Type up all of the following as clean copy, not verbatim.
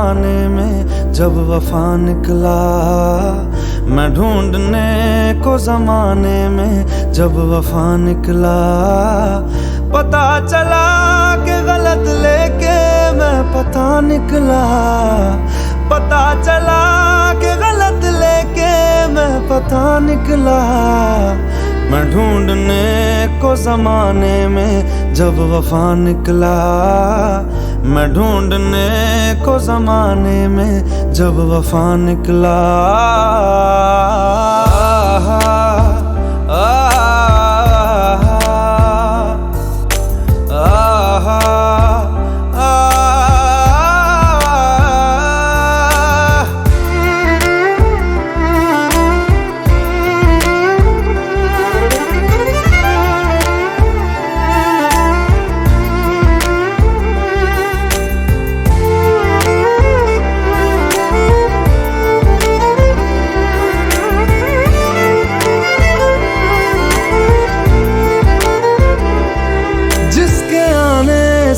जमाने में जब वफा निकला, मैं ढूंढने को जमाने में जब वफा निकला। पता चला कि गलत लेके मैं पता निकला, पता चला कि गलत लेके मैं पता निकला। मैं ढूंढने को जमाने में जब वफा निकला, मैं ढूंढने को जमाने में जब वफा निकला।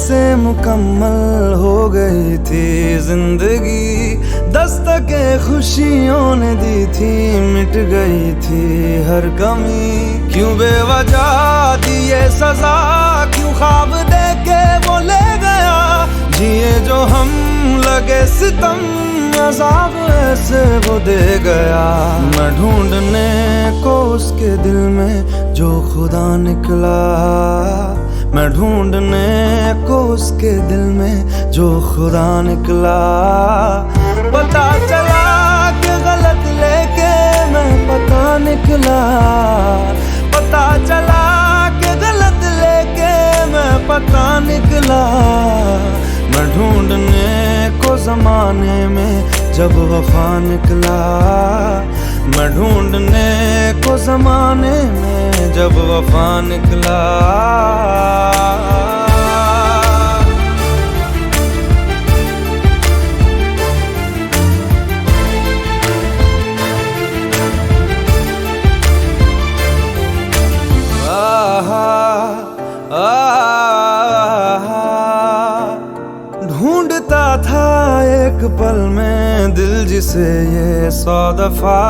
से मुकम्मल हो गई थी जिंदगी, दस्तके खुशियों ने दी थी, मिट गई थी हर कमी। क्यों बेवजह दिए सजा, क्यों ख्वाब देके वो ले गया, जिए जो हम लगे सितम, अज़ाब ऐसे वो दे गया। मैं ढूंढने को उसके दिल में जो खुदा निकला, मैं ढूंढने को उसके दिल में जो खुदा निकला। पता चला कि गलत लेके मैं पता निकला, पता चला कि गलत लेके मैं पता निकला। मैं ढूंढने को जमाने में जब वफा निकला, मैं ढूंढने को जमाने में जब वफा निकला। ढूंढता था एक पल में दिल जिसे ये 100 दफा,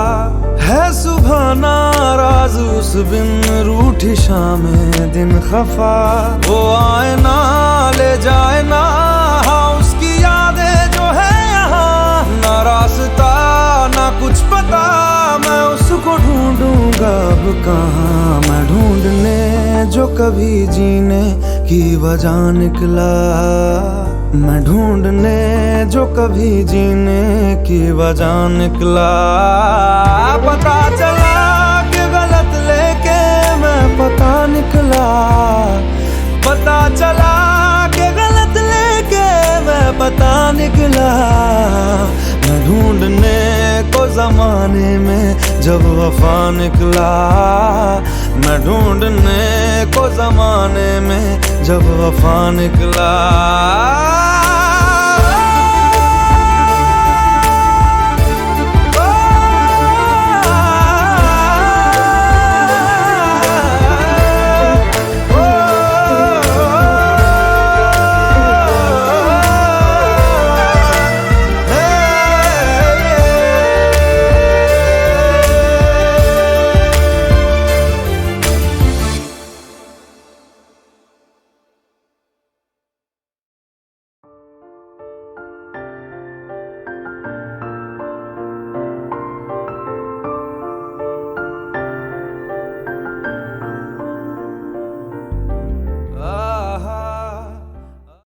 है सुबह नाराज उस बिन रूठी शामें दिन खफा। वो आए ना ले जाए ना, हाँ उसकी यादें जो है यहाँ, ना रास्ता ना कुछ पता, मैं उसको ढूंढूंगा अब कहाँ। मैं ढूंढने जो कभी जीने की वजह निकला, मैं ढूंढने जो कभी जीने की वजह निकला। पता चला कि गलत लेके मैं पता निकला, पता चला कि गलत लेके मैं पता निकला। मैं ढूंढने को जमाने में जब वफा निकला, मैं ढूंढने को जमाने में जब वफा निकला।